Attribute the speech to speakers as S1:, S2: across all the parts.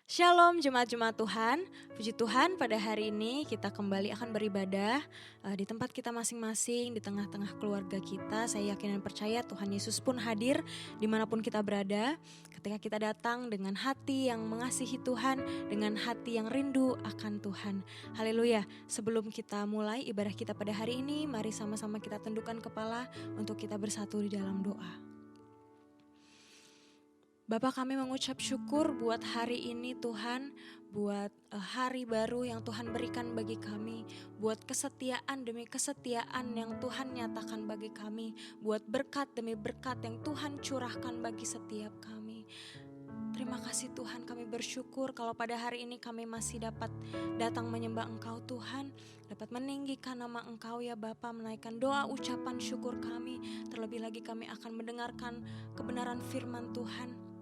S1: Shalom jemaat-jemaat Tuhan, puji Tuhan pada hari ini kita kembali akan beribadah di tempat kita masing-masing, di tengah-tengah keluarga kita. Saya yakin dan percaya Tuhan Yesus pun hadir dimanapun kita berada. Ketika kita datang dengan hati yang mengasihi Tuhan, dengan hati yang rindu akan Tuhan. Haleluya, sebelum kita mulai ibadah kita pada hari ini, mari sama-sama kita tundukkan kepala untuk kita bersatu di dalam doa. Bapa, kami mengucap syukur buat hari ini Tuhan, buat hari baru yang Tuhan berikan bagi kami, buat kesetiaan demi kesetiaan yang Tuhan nyatakan bagi kami, buat berkat demi berkat yang Tuhan curahkan bagi setiap kami. Terima kasih Tuhan, kami bersyukur kalau pada hari ini kami masih dapat datang menyembah Engkau Tuhan, dapat meninggikan nama Engkau ya Bapa, menaikkan doa ucapan syukur kami, terlebih lagi kami akan mendengarkan kebenaran firman Tuhan.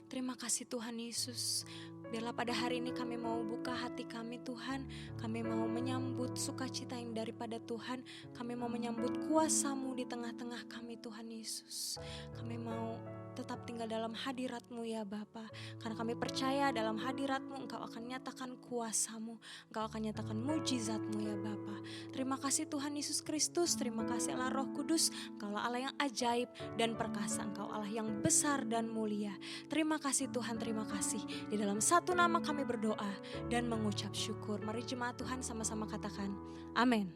S1: Terima kasih Tuhan Yesus. Biarlah pada hari ini kami mau buka hati kami Tuhan. Kami mau menyambut sukacita yang daripada Tuhan. Kami mau menyambut kuasa-Mu di tengah-tengah kami Tuhan Yesus. Kami mau tetap tinggal dalam hadirat-Mu ya Bapa. Karena kami percaya dalam hadirat-Mu Engkau akan nyatakan kuasa-Mu. Engkau akan nyatakan mujizat-Mu ya Bapa. Terima kasih Tuhan Yesus Kristus. Terima kasih Allah Roh Kudus. Engkau Allah yang ajaib dan perkasa. Engkau Allah yang besar dan mulia. Terima kasih Tuhan, terima kasih. Di dalam satu nama kami berdoa dan mengucap syukur. Mari jemaat Tuhan sama-sama katakan amin.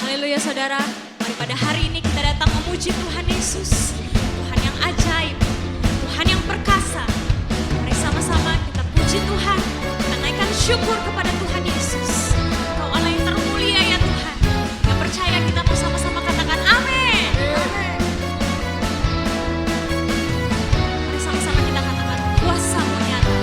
S1: Haleluya saudara, mari pada hari ini kita datang memuji Tuhan Yesus. Tuhan yang ajaib, Tuhan yang perkasa. Mari sama-sama kita puji Tuhan, kita naikkan syukur kepada Tuhan Yesus. Kau Allah yang termulia ya Tuhan. Yang percaya kita mau sama-sama katakan amin. Mari sama-sama kita katakan kuasa-Mu nyata.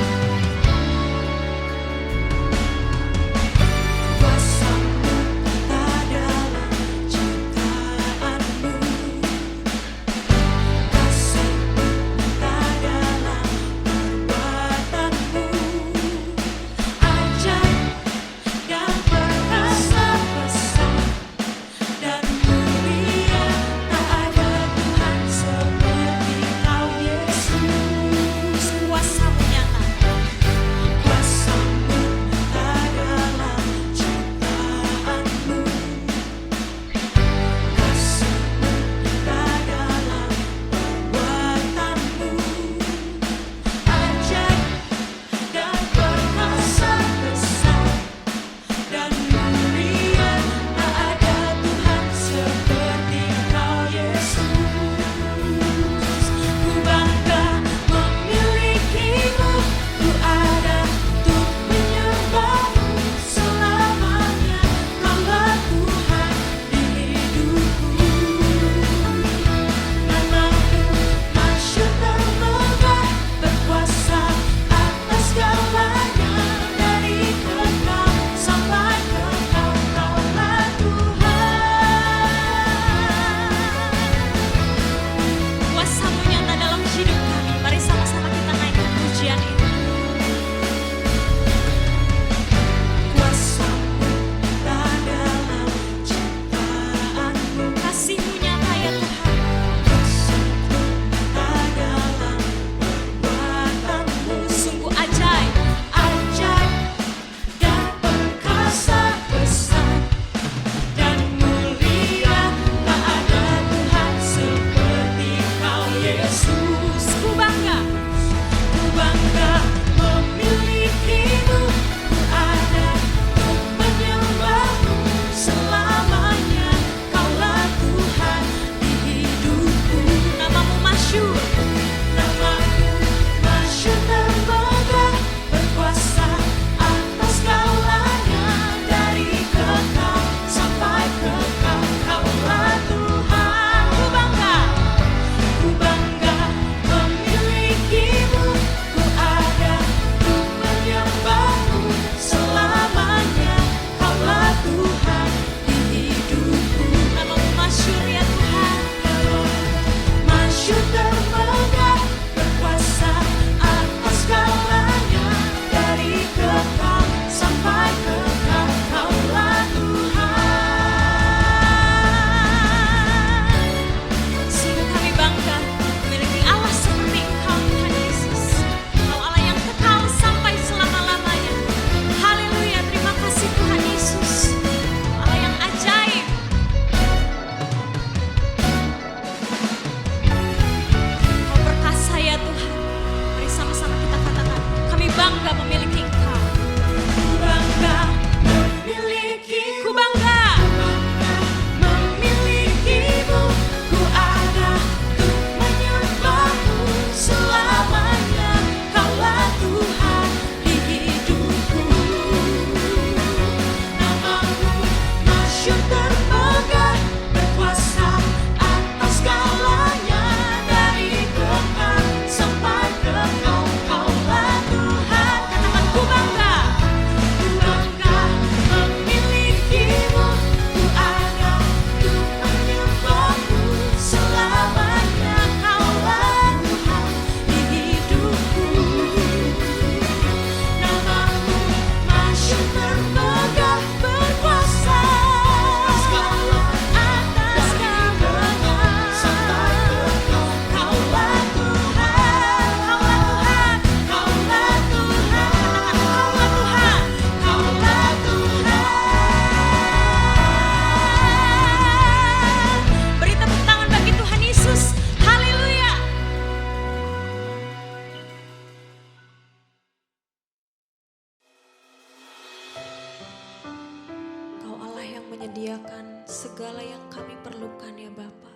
S1: menyediakan segala yang kami perlukan ya Bapa.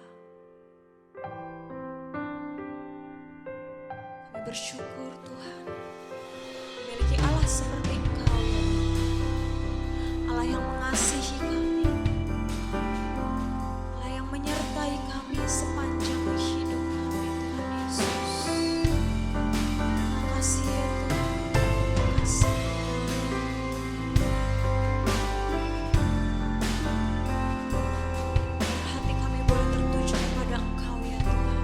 S1: Kami bersyukur Tuhan, memiliki Allah seperti Engkau ya Bapa. Allah yang mengasihi kami, Allah yang menyertai kami sepanjang hidup kami Tuhan Yesus. Terima kasih ya Tuhan, terima kasih. Hati kami boleh tertuju kepada Engkau ya Tuhan.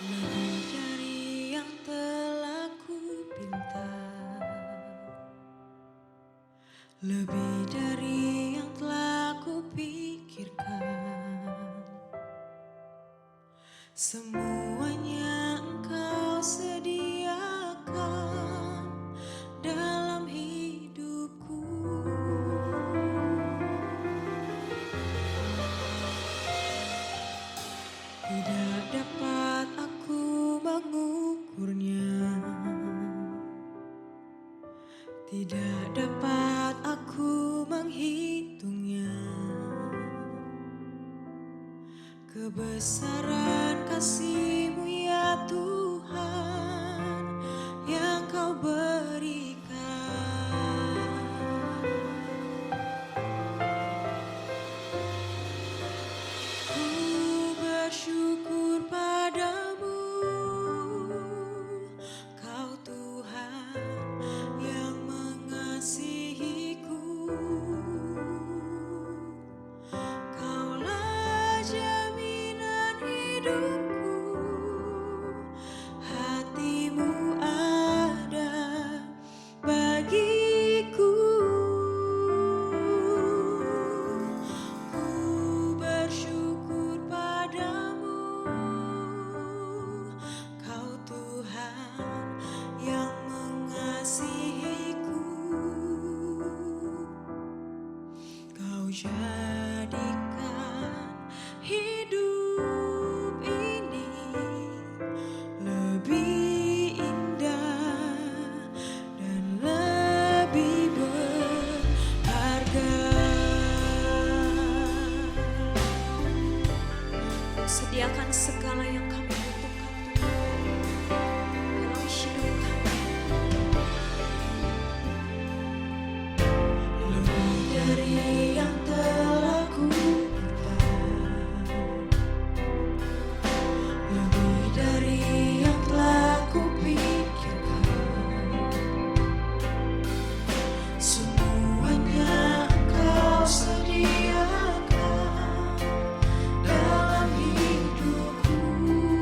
S1: Lebih dari yang telah kupinta, lebih dari yang telah kupikirkan, semuanya Engkau sediakan dalam hidupku. Tidak dapat aku mengukurnya, tidak dapat aku menghitungnya. Kebesaran kasih-Mu ya Tuhan yang Kau berikan. Ku bersyukur padamu, Kau Tuhan yang mengasihiku. Kaulah jaminan hidupku, hati-Mu ada bagiku. Ku bersyukur padamu, Kau Tuhan yang mengasihiku. Kau jadikan hidup ini lebih indah dan lebih berharga. Sediakan segala yang kami butuhkan Tuhan dalam hidup kami. Lebih dari yang telah kupinta, lebih dari yang telah kupikirkan, semuanya Engkau sediakan dalam hidupku.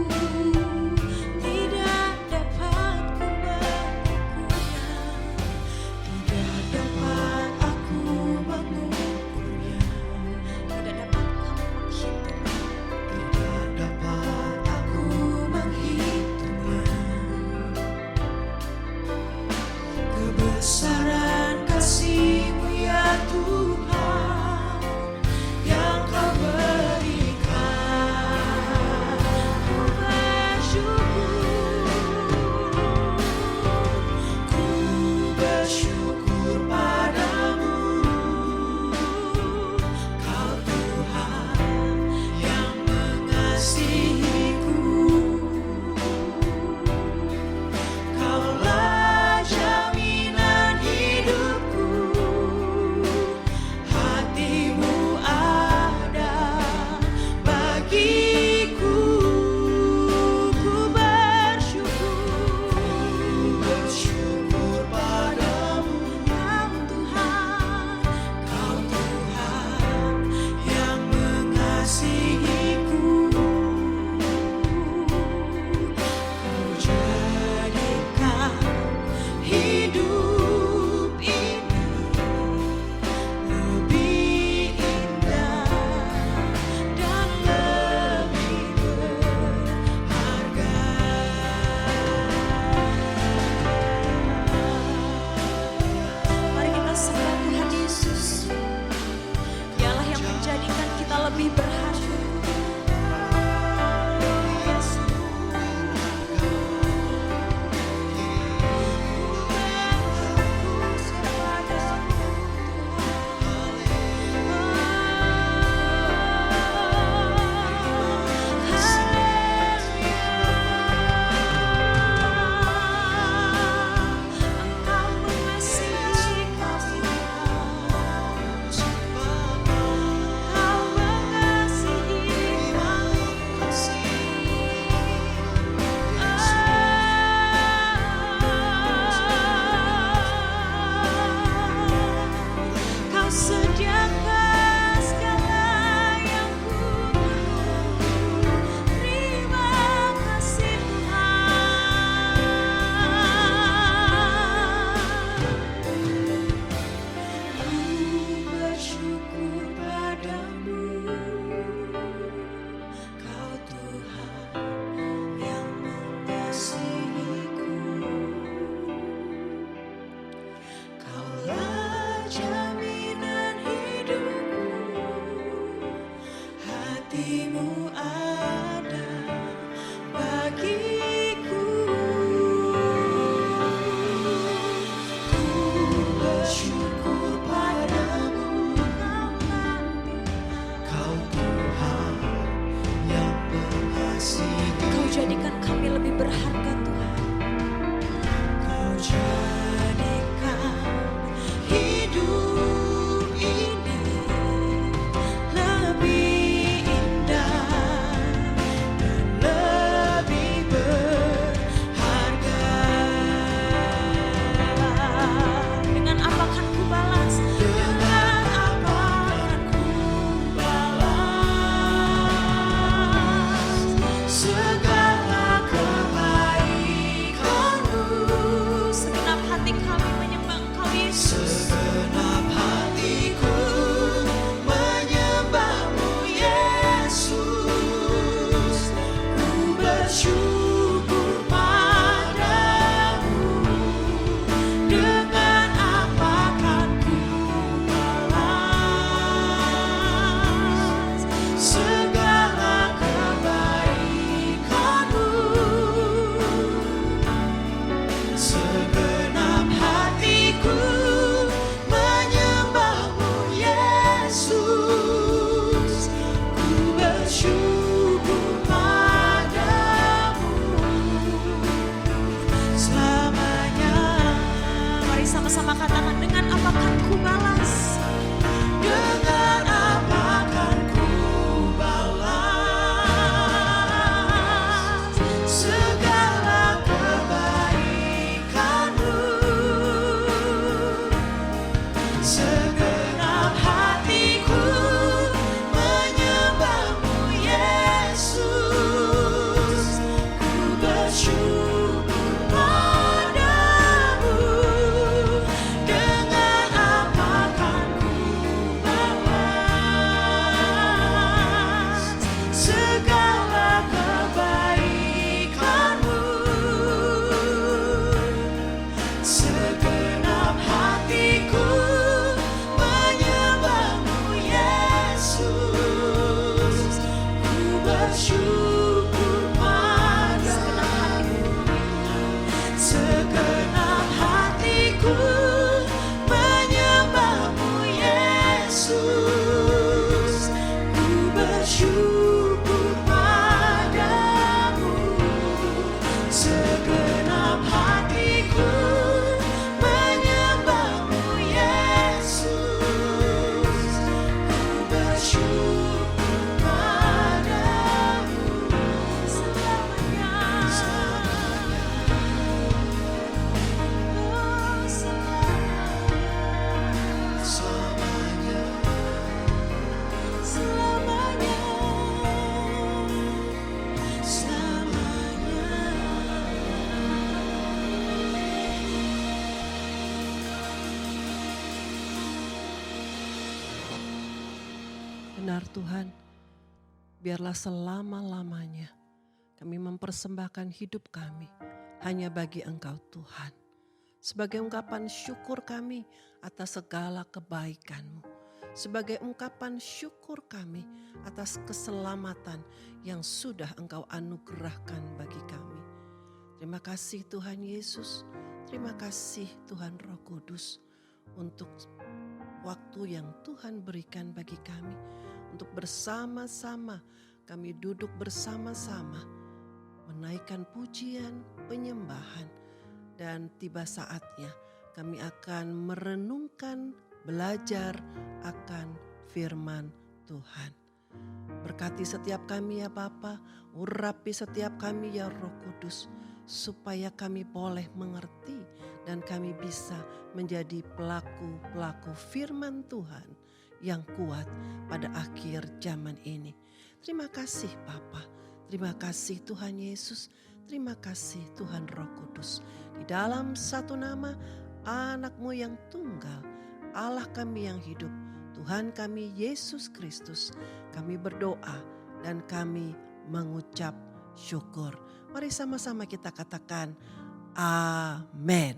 S1: Kau jadikan kami lebih berharga Tuhan.
S2: Kau jadikan hidup ini lebih indah dan lebih berharga.
S1: Dengan apa kan ku balas?
S2: Dengan apa akan ku balas segala kebaikan-Mu?
S1: Segenap hati kami menyembah Engkau Yesus.
S2: Segenap hatiku menyembah-Mu Yesus. Ku bersyukur padamu. Dengan apa kan ku balas segala kebaikan-Mu? Segenap hatiku menyembah-Mu Yesus. Ku bersyukur padamu selamanya.
S1: Mari sama-sama katakan, dengan apa kan ku balas?
S2: Dengan apa kan ku balas segala kebaikan-Mu? Segenap hatiku menyembah-Mu Yesus. Ku bersyukur padamu. Dengan apa kan ku balas segala kebaikan-Mu? Segenap hatiku menyembah-Mu Yesus. Ku bersyukur padamu. Segenap hatiku menyembah-Mu Yesus. Ku bersyukur padamu. Segenap hatiku menyembah-Mu Yesus. Ku bersyukur padamu selamanya. Oh, selamanya. Selamanya. Selamanya. Benar Tuhan, biarlah selama-lamanya kami mempersembahkan hidup kami hanya bagi Engkau Tuhan. Sebagai ungkapan syukur kami atas segala kebaikan-Mu. Sebagai ungkapan syukur kami atas keselamatan yang sudah Engkau anugerahkan bagi kami. Terima kasih Tuhan Yesus, terima kasih Tuhan Roh Kudus untuk waktu yang Tuhan berikan bagi kami untuk bersama-sama kami duduk bersama-sama menaikkan pujian, penyembahan, dan tiba saatnya kami akan merenungkan, belajar akan firman Tuhan. Berkati setiap kami ya Bapa, urapi setiap kami ya Roh Kudus, supaya kami boleh mengerti dan kami bisa menjadi pelaku-pelaku firman Tuhan yang kuat pada akhir zaman ini. Terima kasih Bapa, terima kasih Tuhan Yesus, terima kasih Tuhan Roh Kudus. Di dalam satu nama anak-Mu yang tunggal, Allah kami yang hidup, Tuhan kami Yesus Kristus, kami berdoa dan kami mengucap syukur. Mari sama-sama kita katakan amin.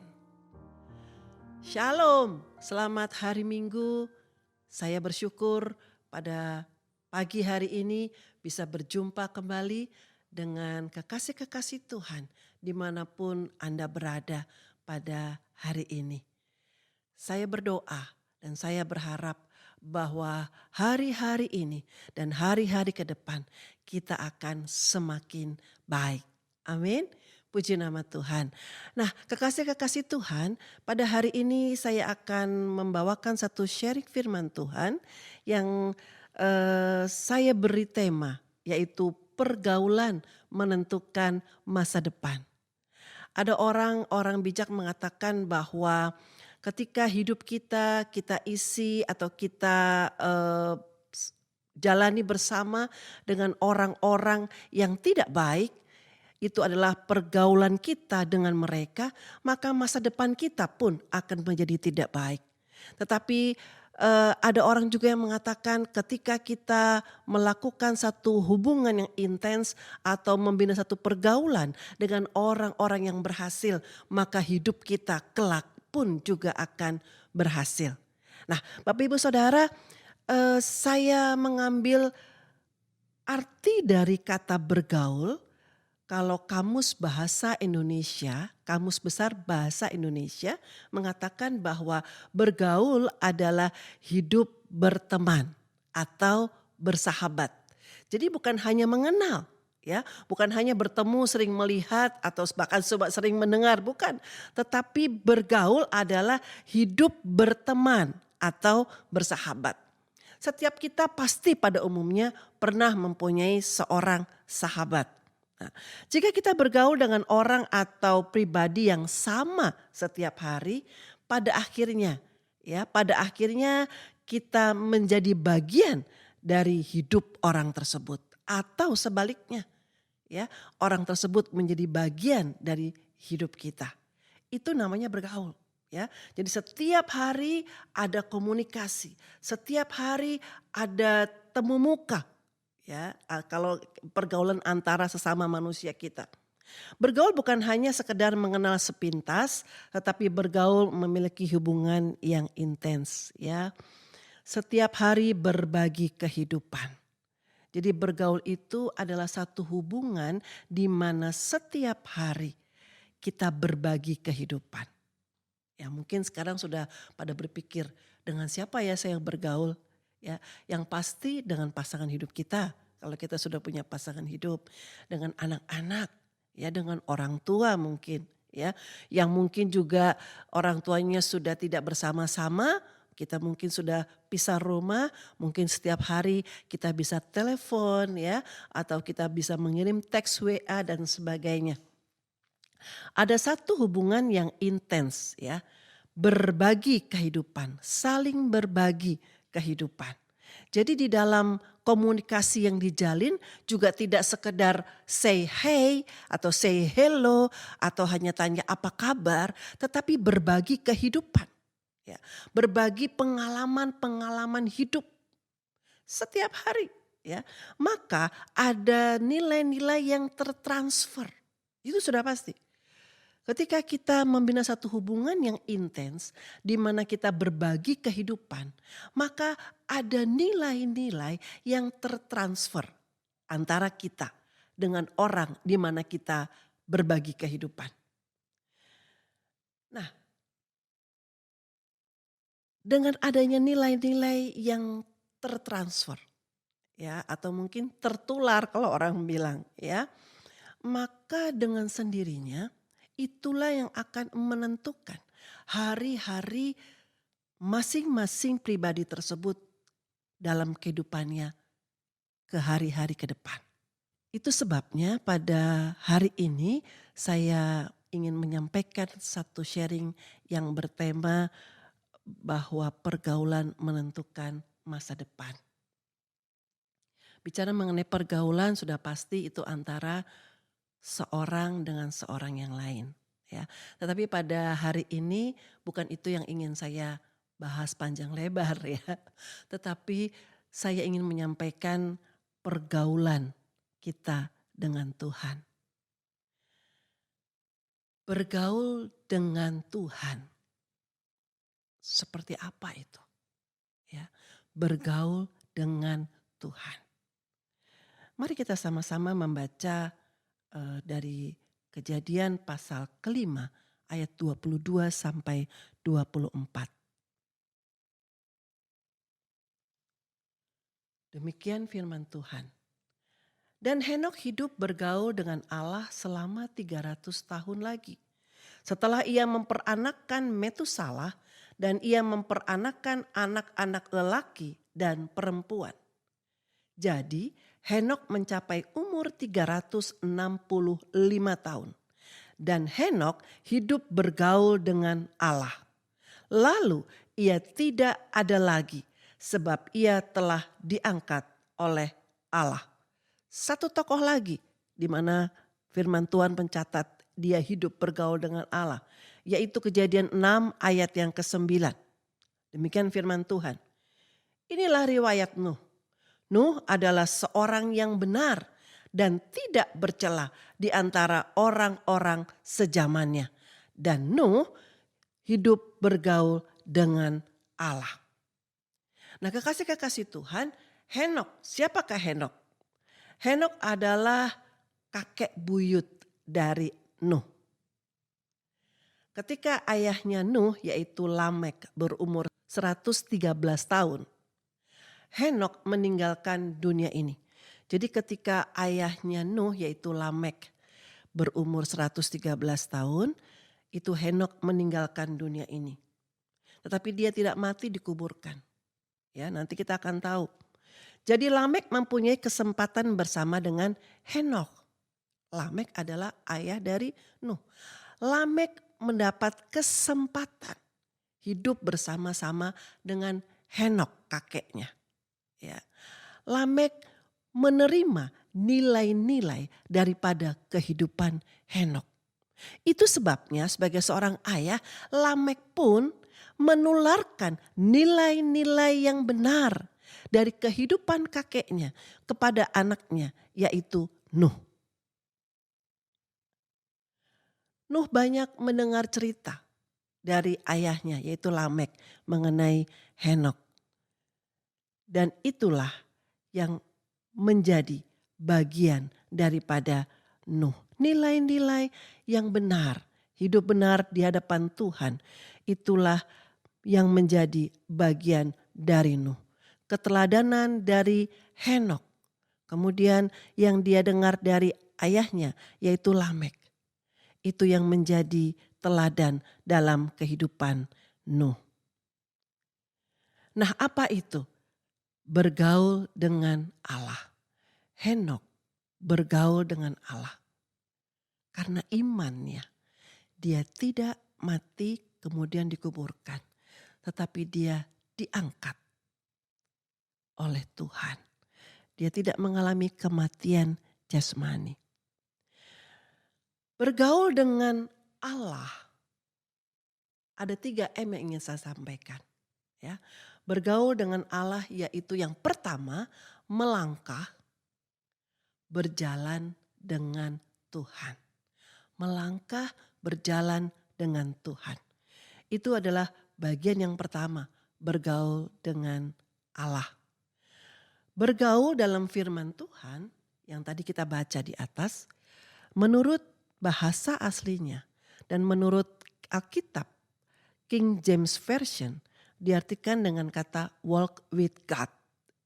S2: Shalom, selamat hari Minggu. Saya bersyukur pada pagi hari ini bisa berjumpa kembali dengan kekasih-kekasih Tuhan dimanapun Anda berada pada hari ini. Saya berdoa dan saya berharap bahwa hari-hari ini dan hari-hari ke depan kita akan semakin baik. Amin. Puji nama Tuhan. Nah, kekasih-kekasih Tuhan, pada hari ini saya akan membawakan satu sharing firman Tuhan yang saya beri tema, yaitu pergaulan menentukan masa depan. Ada orang-orang bijak mengatakan bahwa ketika hidup kita isi atau kita jalani bersama dengan orang-orang yang tidak baik, itu adalah pergaulan kita dengan mereka, maka masa depan kita pun akan menjadi tidak baik. Tetapi ada orang juga yang mengatakan ketika kita melakukan satu hubungan yang intens atau membina satu pergaulan dengan orang-orang yang berhasil, maka hidup kita kelak pun juga akan berhasil. Nah, Bapak Ibu Saudara, saya mengambil arti dari kata bergaul. Kalau Kamus Bahasa Indonesia, Kamus Besar Bahasa Indonesia mengatakan bahwa bergaul adalah hidup berteman atau bersahabat. Jadi bukan hanya mengenal, ya, bukan hanya bertemu, sering melihat atau bahkan sering mendengar, bukan. Tetapi bergaul adalah hidup berteman atau bersahabat. Setiap kita pasti pada umumnya pernah mempunyai seorang sahabat. Nah, jika kita bergaul dengan orang atau pribadi yang sama setiap hari, pada akhirnya kita menjadi bagian dari hidup orang tersebut atau sebaliknya, ya, orang tersebut menjadi bagian dari hidup kita. Itu namanya bergaul. Ya, jadi setiap hari ada komunikasi, setiap hari ada temu muka. Ya, kalau pergaulan antara sesama manusia kita. Bergaul bukan hanya sekedar mengenal sepintas, tetapi bergaul memiliki hubungan yang intens, ya. Setiap hari berbagi kehidupan. Jadi bergaul itu adalah satu hubungan di mana setiap hari kita berbagi kehidupan. Ya, mungkin sekarang sudah pada berpikir, dengan siapa ya saya bergaul? Ya, yang pasti dengan pasangan hidup kita. Kalau kita sudah punya pasangan hidup, dengan anak-anak, ya, dengan orang tua mungkin, ya, yang mungkin juga orang tuanya sudah tidak bersama-sama, kita mungkin sudah pisah rumah, mungkin setiap hari kita bisa telepon, ya, atau kita bisa mengirim teks WA dan sebagainya. Ada satu hubungan yang intens, ya, berbagi kehidupan, saling berbagi kehidupan. Jadi di dalam komunikasi yang dijalin juga tidak sekedar say hey atau say hello atau hanya tanya apa kabar, tetapi berbagi kehidupan. Ya, berbagi pengalaman-pengalaman hidup setiap hari. Ya, maka ada nilai-nilai yang tertransfer. Itu sudah pasti. Ketika kita membina satu hubungan yang intens, di mana kita berbagi kehidupan, maka ada nilai-nilai yang tertransfer antara kita dengan orang di mana kita berbagi kehidupan. Nah, dengan adanya nilai-nilai yang tertransfer, ya, atau mungkin tertular kalau orang bilang, ya, maka dengan sendirinya itulah yang akan menentukan hari-hari masing-masing pribadi tersebut dalam kehidupannya ke hari-hari ke depan. Itu sebabnya pada hari ini saya ingin menyampaikan satu sharing yang bertema bahwa pergaulan menentukan masa depan. Bicara mengenai pergaulan sudah pasti itu antara seorang dengan seorang yang lain, ya. Tetapi pada hari ini bukan itu yang ingin saya bahas panjang lebar, ya. Tetapi saya ingin menyampaikan pergaulan kita dengan Tuhan. Bergaul dengan Tuhan. Seperti apa itu? Ya, bergaul dengan Tuhan. Mari kita sama-sama membaca dari Kejadian pasal kelima ayat 22 sampai 24. Demikian firman Tuhan. Dan Henokh hidup bergaul dengan Allah selama 300 tahun lagi. Setelah ia memperanakkan Metusalah dan ia memperanakkan anak-anak lelaki dan perempuan. Jadi Henokh mencapai umur 365 tahun. Dan Henokh hidup bergaul dengan Allah. Lalu ia tidak ada lagi sebab ia telah diangkat oleh Allah. Satu tokoh lagi di mana firman Tuhan mencatat dia hidup bergaul dengan Allah. Yaitu Kejadian 6 ayat yang ke-9. Demikian firman Tuhan. Inilah riwayat Nuh. Nuh adalah seorang yang benar dan tidak bercela di antara orang-orang sejamannya. Dan Nuh hidup bergaul dengan Allah. Nah, kekasih-kekasih Tuhan, Henokh, siapakah Henokh? Henokh adalah kakek buyut dari Nuh. Ketika ayahnya Nuh yaitu Lamek berumur 113 tahun. Henokh meninggalkan dunia ini. Jadi ketika ayahnya Nuh yaitu Lamek berumur 113 tahun. Itu Henokh meninggalkan dunia ini. Tetapi dia tidak mati, dikuburkan. Ya, nanti kita akan tahu. Jadi Lamek mempunyai kesempatan bersama dengan Henokh. Lamek adalah ayah dari Nuh. Lamek mendapat kesempatan hidup bersama-sama dengan Henokh kakeknya. Ya. Lamek menerima nilai-nilai daripada kehidupan Henokh. Itu sebabnya sebagai seorang ayah, Lamek pun menularkan nilai-nilai yang benar dari kehidupan kakeknya kepada anaknya yaitu Nuh. Nuh banyak mendengar cerita dari ayahnya yaitu Lamek mengenai Henokh. Dan itulah yang menjadi bagian daripada Nuh. Nilai-nilai yang benar, hidup benar di hadapan Tuhan, itulah yang menjadi bagian dari Nuh. Keteladanan dari Henokh. Kemudian yang dia dengar dari ayahnya yaitu Lamek. Itu yang menjadi teladan dalam kehidupan Nuh. Nah, apa itu? Bergaul dengan Allah. Henokh bergaul dengan Allah. Karena imannya, dia tidak mati kemudian dikuburkan. Tetapi dia diangkat oleh Tuhan. Dia tidak mengalami kematian jasmani. Bergaul dengan Allah. Ada 3 M yang ingin saya sampaikan. Ya. Bergaul dengan Allah yaitu yang pertama melangkah berjalan dengan Tuhan. Melangkah berjalan dengan Tuhan. Itu adalah bagian yang pertama, bergaul dengan Allah. Bergaul dalam firman Tuhan yang tadi kita baca di atas, menurut bahasa aslinya dan menurut Alkitab King James Version diartikan dengan kata walk with God,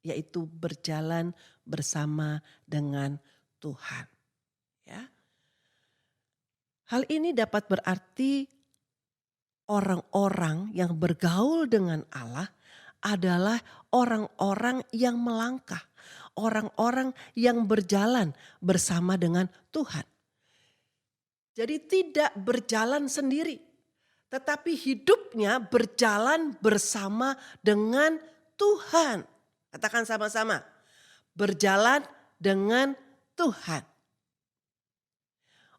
S2: yaitu berjalan bersama dengan Tuhan. Ya. Hal ini dapat berarti orang-orang yang bergaul dengan Allah adalah orang-orang yang melangkah, orang-orang yang berjalan bersama dengan Tuhan. Jadi tidak berjalan sendiri, tetapi hidupnya berjalan bersama dengan Tuhan. Katakan sama-sama, berjalan dengan Tuhan.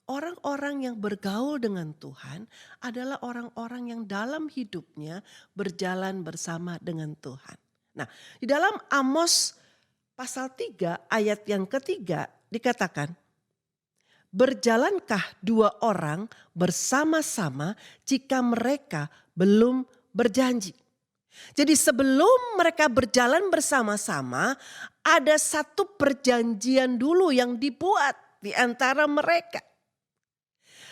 S2: Orang-orang yang bergaul dengan Tuhan adalah orang-orang yang dalam hidupnya berjalan bersama dengan Tuhan. Nah, di dalam Amos pasal 3 ayat yang ketiga dikatakan, berjalankah 2 orang bersama-sama jika mereka belum berjanji. Jadi sebelum mereka berjalan bersama-sama, ada satu perjanjian dulu yang dibuat di antara mereka.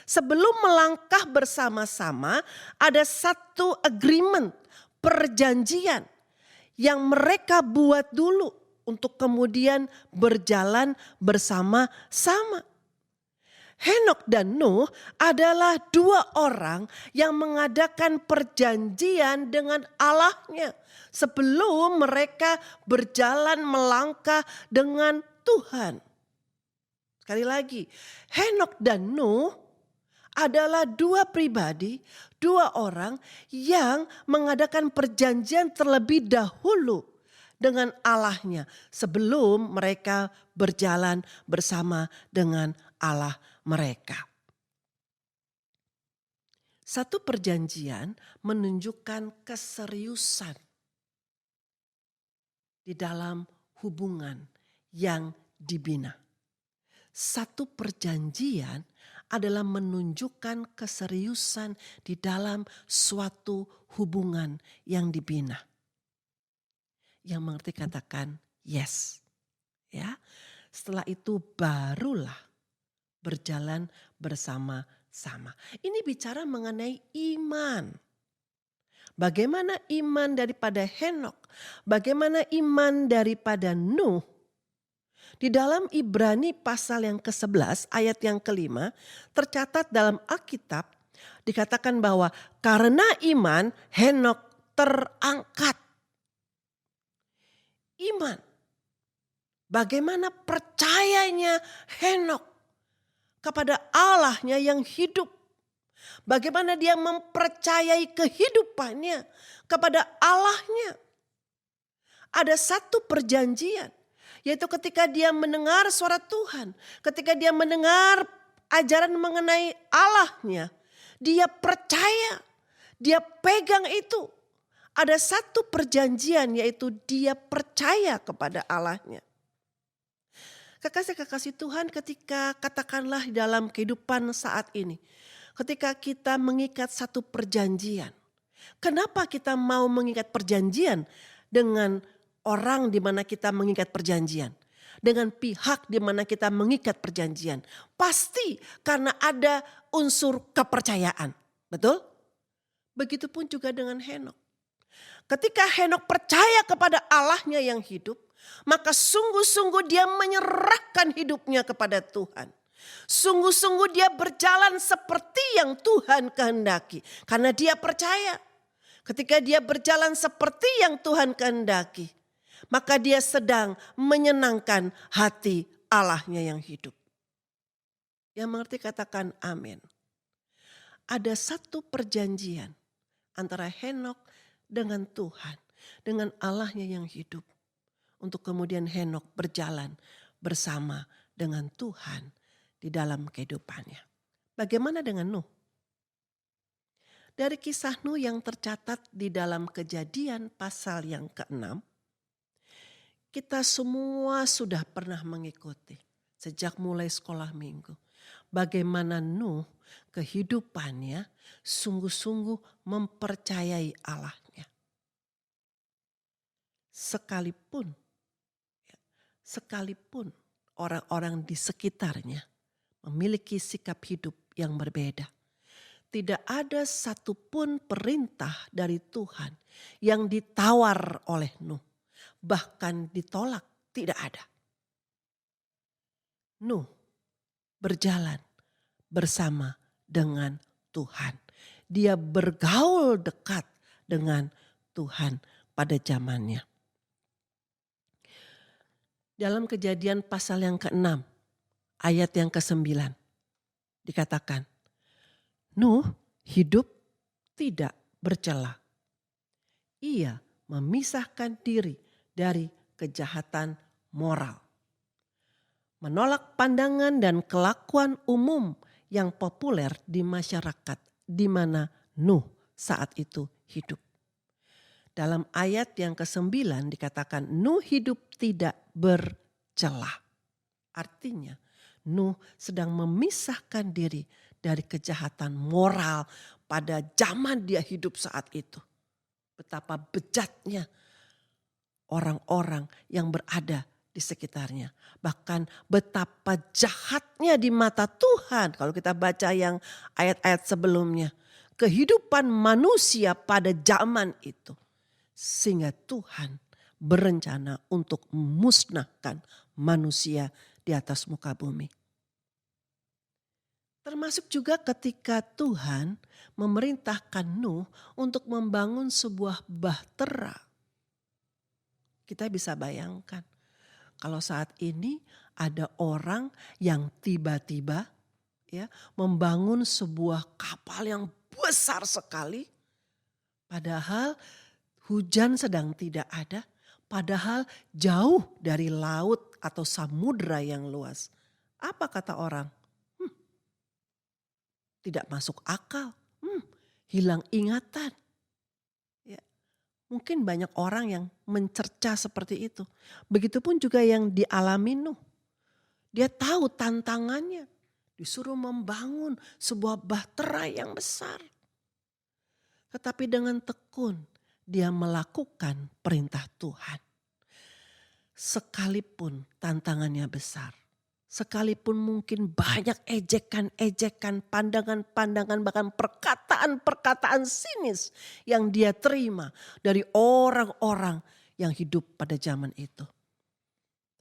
S2: Sebelum melangkah bersama-sama, ada satu agreement, perjanjian yang mereka buat dulu. untuk kemudian berjalan bersama-sama. Henokh dan Nuh adalah dua orang yang mengadakan perjanjian dengan Allahnya sebelum mereka berjalan melangkah dengan Tuhan. Sekali lagi, Henokh dan Nuh adalah dua pribadi, dua orang yang mengadakan perjanjian terlebih dahulu dengan Allahnya sebelum mereka berjalan bersama dengan Allah mereka. Satu perjanjian menunjukkan keseriusan di dalam hubungan yang dibina. Satu perjanjian adalah menunjukkan keseriusan di dalam suatu hubungan yang dibina. Yang mengerti katakan yes. Ya. Setelah itu barulah berjalan bersama-sama. Ini bicara mengenai iman. Bagaimana iman daripada Henokh? Bagaimana iman daripada Nuh? Di dalam Ibrani pasal yang ke-11 ayat yang ke-5 tercatat dalam Alkitab dikatakan bahwa karena iman Henokh terangkat. Iman. Bagaimana percayanya Henokh kepada Allahnya yang hidup. Bagaimana dia mempercayai kehidupannya kepada Allahnya. Ada satu perjanjian, yaitu ketika dia mendengar suara Tuhan, ketika dia mendengar ajaran mengenai Allahnya, dia percaya, dia pegang itu. Ada satu perjanjian, yaitu dia percaya kepada Allahnya. Kekasih-kekasih Tuhan, ketika katakanlah dalam kehidupan saat ini, ketika kita mengikat satu perjanjian. Kenapa kita mau mengikat perjanjian dengan orang di mana kita mengikat perjanjian? Dengan pihak di mana kita mengikat perjanjian? Pasti karena ada unsur kepercayaan. Betul? Begitupun juga dengan Henokh. Ketika Henokh percaya kepada Allahnya yang hidup, maka sungguh-sungguh dia menyerahkan hidupnya kepada Tuhan. Sungguh-sungguh dia berjalan seperti yang Tuhan kehendaki. Karena dia percaya. Ketika dia berjalan seperti yang Tuhan kehendaki, maka dia sedang menyenangkan hati Allahnya yang hidup. Yang mengerti katakan amin. Ada satu perjanjian antara Henokh dengan Tuhan, dengan Allahnya yang hidup. Untuk kemudian Henokh berjalan bersama dengan Tuhan di dalam kehidupannya. Bagaimana dengan Nuh? Dari kisah Nuh yang tercatat di dalam Kejadian pasal yang ke-6, kita semua sudah pernah mengikuti sejak mulai sekolah minggu. Bagaimana Nuh kehidupannya sungguh-sungguh mempercayai Allahnya. Sekalipun orang-orang di sekitarnya memiliki sikap hidup yang berbeda. Tidak ada satupun perintah dari Tuhan yang ditawar oleh Nuh. Bahkan ditolak, tidak ada. Nuh berjalan bersama dengan Tuhan. Dia bergaul dekat dengan Tuhan pada zamannya. Dalam Kejadian pasal yang ke-6, ayat yang ke-9, dikatakan, Nuh hidup tidak bercela. Ia memisahkan diri dari kejahatan moral. Menolak pandangan dan kelakuan umum yang populer di masyarakat di mana Nuh saat itu hidup. Dalam ayat yang ke-9 dikatakan Nuh hidup tidak bercela. Artinya Nuh sedang memisahkan diri dari kejahatan moral pada zaman dia hidup saat itu. Betapa bejatnya orang-orang yang berada di sekitarnya. Bahkan betapa jahatnya di mata Tuhan kalau kita baca yang ayat-ayat sebelumnya. Kehidupan manusia pada zaman itu. Sehingga Tuhan berencana untuk memusnahkan manusia di atas muka bumi. Termasuk juga ketika Tuhan memerintahkan Nuh untuk membangun sebuah bahtera. Kita bisa bayangkan kalau saat ini ada orang yang tiba-tiba ya membangun sebuah kapal yang besar sekali, padahal hujan sedang tidak ada, padahal jauh dari laut atau samudra yang luas. Apa kata orang? Tidak masuk akal, hilang ingatan. Ya, mungkin banyak orang yang mencerca seperti itu. Begitupun juga yang dialami Nuh. Dia tahu tantangannya, disuruh membangun sebuah bahtera yang besar. Tetapi dengan tekun dia melakukan perintah Tuhan. Sekalipun tantangannya besar. Sekalipun mungkin banyak ejekan-ejekan, pandangan-pandangan, bahkan perkataan-perkataan sinis yang dia terima dari orang-orang yang hidup pada zaman itu.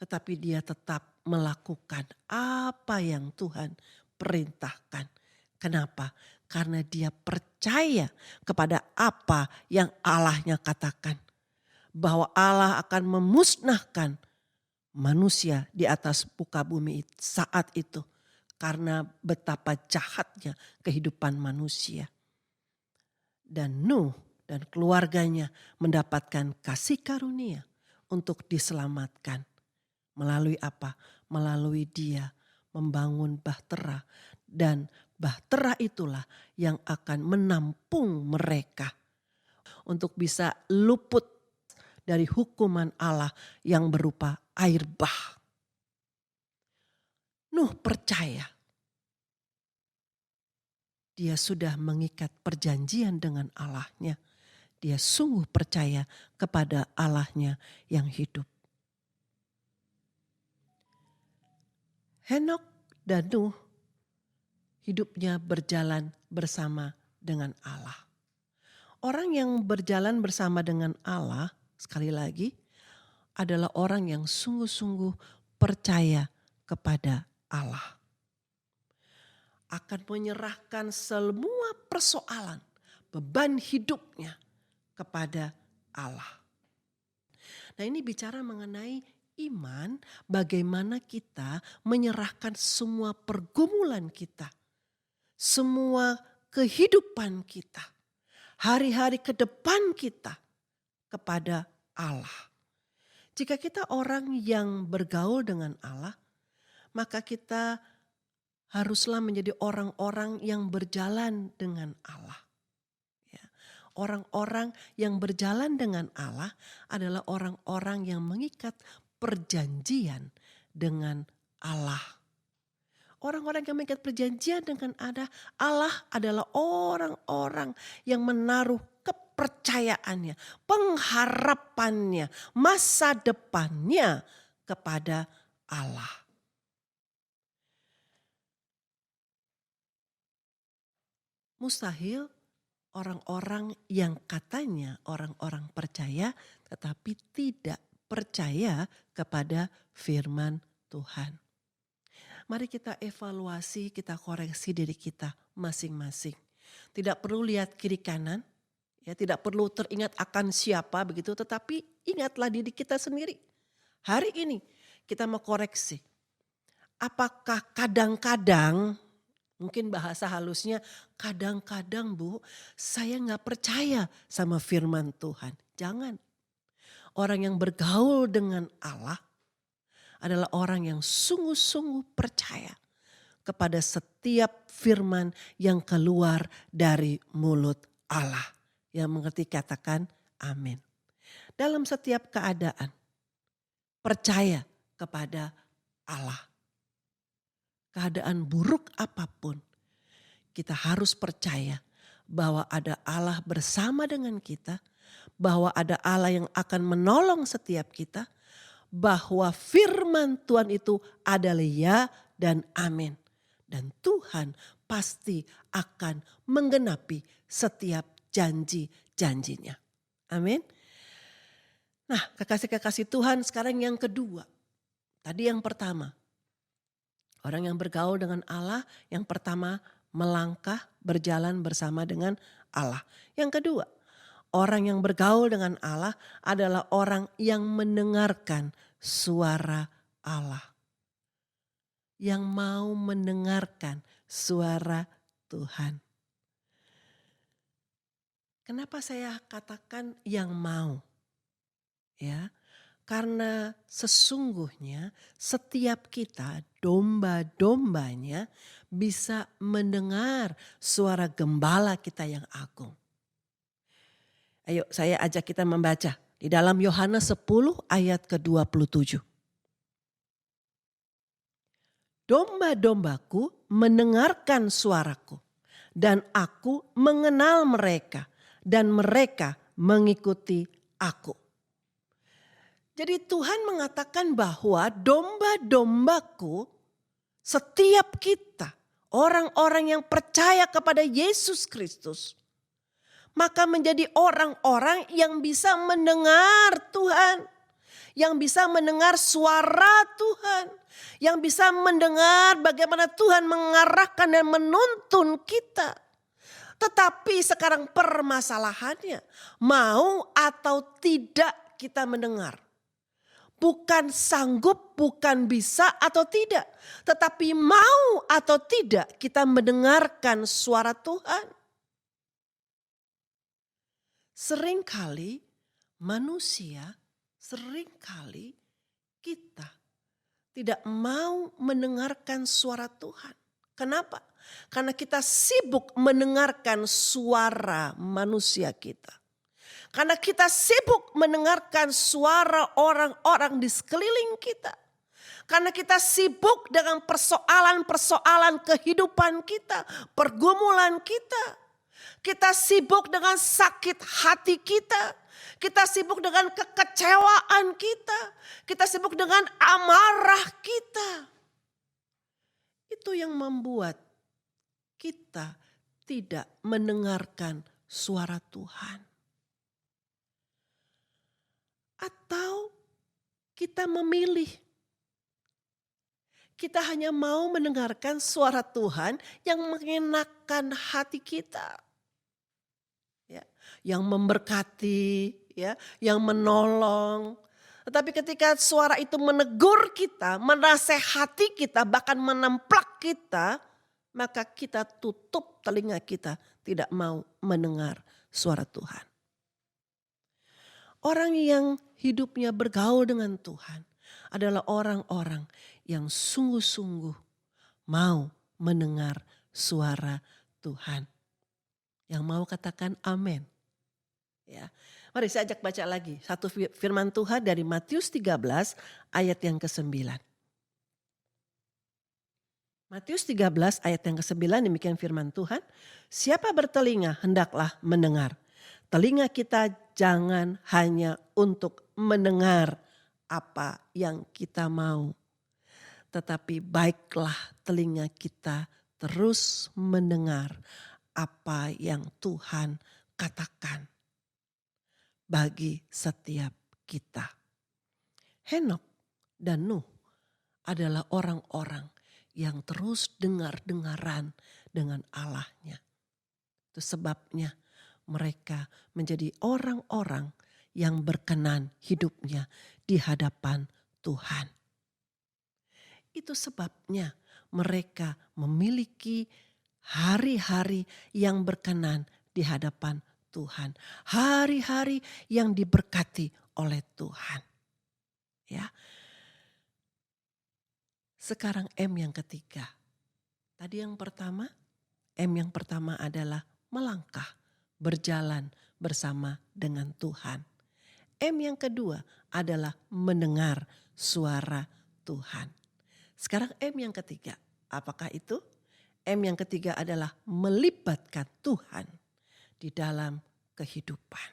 S2: Tetapi dia tetap melakukan apa yang Tuhan perintahkan. Kenapa? Karena dia percaya kepada apa yang Allahnya katakan. Bahwa Allah akan memusnahkan manusia di atas muka bumi saat itu. Karena betapa jahatnya kehidupan manusia. Dan Nuh dan keluarganya mendapatkan kasih karunia untuk diselamatkan. Melalui apa? Melalui dia membangun bahtera. Dan bahtera itulah yang akan menampung mereka. Untuk bisa luput dari hukuman Allah yang berupa air bah. Nuh percaya. Dia sudah mengikat perjanjian dengan Allahnya. Dia sungguh percaya kepada Allahnya yang hidup. Henokh dan Nuh hidupnya berjalan bersama dengan Allah. Orang yang berjalan bersama dengan Allah, sekali lagi, adalah orang yang sungguh-sungguh percaya kepada Allah. Akan menyerahkan semua persoalan, beban hidupnya kepada Allah. Nah, ini bicara mengenai iman, bagaimana kita menyerahkan semua pergumulan kita, semua kehidupan kita, hari-hari ke depan kita kepada Allah. Jika kita orang yang bergaul dengan Allah, maka kita haruslah menjadi orang-orang yang berjalan dengan Allah. Orang-orang yang berjalan dengan Allah adalah orang-orang yang mengikat perjanjian dengan Allah. Orang-orang yang mengikat perjanjian dengan Allah adalah orang-orang yang menaruh kepercayaannya, pengharapannya, masa depannya kepada Allah. Mustahil orang-orang yang katanya orang-orang percaya tetapi tidak percaya kepada firman Tuhan. Mari kita evaluasi, kita koreksi diri kita masing-masing. Tidak perlu lihat kiri kanan, ya, tidak perlu teringat akan siapa begitu, tetapi ingatlah diri kita sendiri. Hari ini kita mau koreksi. Apakah kadang-kadang, mungkin bahasa halusnya, kadang-kadang Bu, saya gak percaya sama firman Tuhan. Jangan. Orang yang bergaul dengan Allah adalah orang yang sungguh-sungguh percaya kepada setiap firman yang keluar dari mulut Allah. Yang mengerti katakan amin. Dalam setiap keadaan, percaya kepada Allah. Keadaan buruk apapun, kita harus percaya bahwa ada Allah bersama dengan kita, bahwa ada Allah yang akan menolong setiap kita, bahwa firman Tuhan itu adalah ya dan amin. Dan Tuhan pasti akan menggenapi setiap janji-janjinya. Amin. Nah, kekasih-kekasih Tuhan sekarang yang kedua. Tadi yang pertama, orang yang bergaul dengan Allah, yang pertama melangkah berjalan bersama dengan Allah. Yang kedua, orang yang bergaul dengan Allah adalah orang yang mendengarkan suara Allah. Yang mau mendengarkan suara Tuhan. Kenapa saya katakan yang mau? Ya, karena sesungguhnya setiap kita domba-dombanya bisa mendengar suara gembala kita yang agung. Ayo saya ajak kita membaca di dalam Yohanes 10 ayat ke-27. Domba-dombaku mendengarkan suaraku dan aku mengenal mereka dan mereka mengikuti aku. Jadi Tuhan mengatakan bahwa domba-dombaku, setiap kita, orang-orang yang percaya kepada Yesus Kristus, maka menjadi orang-orang yang bisa mendengar Tuhan, yang bisa mendengar suara Tuhan, yang bisa mendengar bagaimana Tuhan mengarahkan dan menuntun kita. Tetapi sekarang permasalahannya, mau atau tidak kita mendengar. Bukan sanggup, bukan bisa atau tidak. Tetapi mau atau tidak kita mendengarkan suara Tuhan. Seringkali manusia, seringkali kita tidak mau mendengarkan suara Tuhan. Kenapa? Karena kita sibuk mendengarkan suara manusia kita. Karena kita sibuk mendengarkan suara orang-orang di sekeliling kita. Karena kita sibuk dengan persoalan-persoalan kehidupan kita, pergumulan kita. Kita sibuk dengan sakit hati kita. Kita sibuk dengan kekecewaan kita. Kita sibuk dengan amarah kita. Itu yang membuat kita tidak mendengarkan suara Tuhan. Atau kita memilih. Kita hanya mau mendengarkan suara Tuhan yang mengenakan hati kita. Ya, yang memberkati, ya, yang menolong. Tetapi ketika suara itu menegur kita, menasehati kita, bahkan menemplak kita, maka kita tutup telinga kita, tidak mau mendengar suara Tuhan. Orang yang hidupnya bergaul dengan Tuhan adalah orang-orang yang sungguh-sungguh mau mendengar suara Tuhan. Yang mau katakan amin. Ya. Mari saya ajak baca lagi satu firman Tuhan dari Matius 13 ayat yang ke-9. Matius 13 ayat yang ke-9 demikian firman Tuhan. Siapa bertelinga hendaklah mendengar. Telinga kita jangan hanya untuk mendengar apa yang kita mau. Tetapi baiklah telinga kita terus mendengar apa yang Tuhan katakan bagi setiap kita. Henok dan Nuh adalah orang-orang yang terus dengar-dengaran dengan Allahnya. Itu sebabnya mereka menjadi orang-orang yang berkenan hidupnya di hadapan Tuhan. Itu sebabnya mereka memiliki hari-hari yang berkenan di hadapan Tuhan. Hari-hari yang diberkati oleh Tuhan. Ya. Sekarang M yang ketiga. Tadi yang pertama, M yang pertama adalah melangkah, berjalan bersama dengan Tuhan. M yang kedua adalah mendengar suara Tuhan. Sekarang M yang ketiga, apakah itu? M yang ketiga adalah melibatkan Tuhan di dalam kehidupan.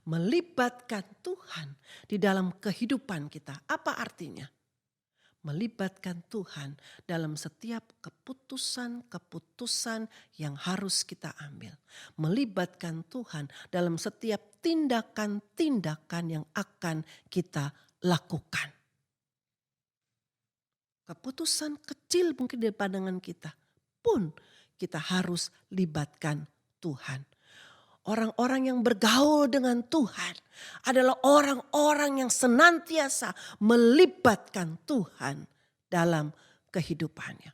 S2: Melibatkan Tuhan di dalam kehidupan kita. Apa artinya? melibatkan Tuhan dalam setiap keputusan-keputusan yang harus kita ambil. Melibatkan Tuhan dalam setiap tindakan-tindakan yang akan kita lakukan. Keputusan kecil mungkin di pandangan kita pun kita harus libatkan Tuhan. Orang-orang yang bergaul dengan Tuhan adalah orang-orang yang senantiasa melibatkan Tuhan dalam kehidupannya.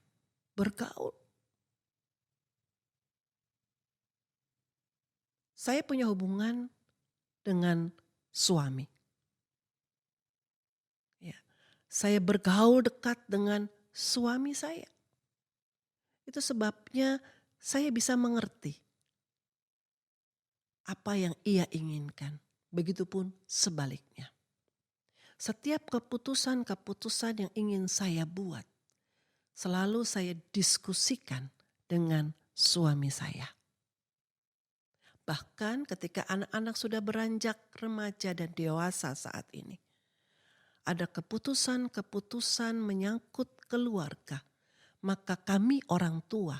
S2: Bergaul. Saya punya hubungan dengan suami. Ya, saya bergaul dekat dengan suami saya. Itu sebabnya saya bisa mengerti apa yang ia inginkan. Begitupun sebaliknya. Setiap keputusan-keputusan yang ingin saya buat, selalu saya diskusikan dengan suami saya. Bahkan ketika anak-anak sudah beranjak remaja dan dewasa saat ini, ada keputusan-keputusan menyangkut keluarga, maka kami orang tua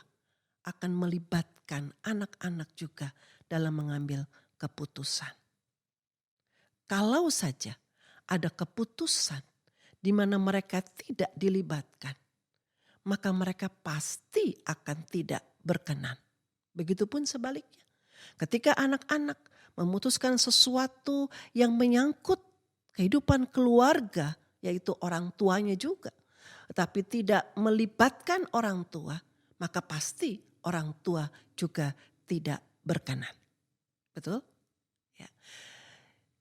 S2: akan melibatkan anak-anak juga dalam mengambil keputusan. Kalau saja ada keputusan di mana mereka tidak dilibatkan, maka mereka pasti akan tidak berkenan. Begitupun sebaliknya. Ketika anak-anak memutuskan sesuatu yang menyangkut kehidupan keluarga, yaitu orang tuanya juga, tapi tidak melibatkan orang tua, maka pasti orang tua juga tidak berkenan. Betul? Ya.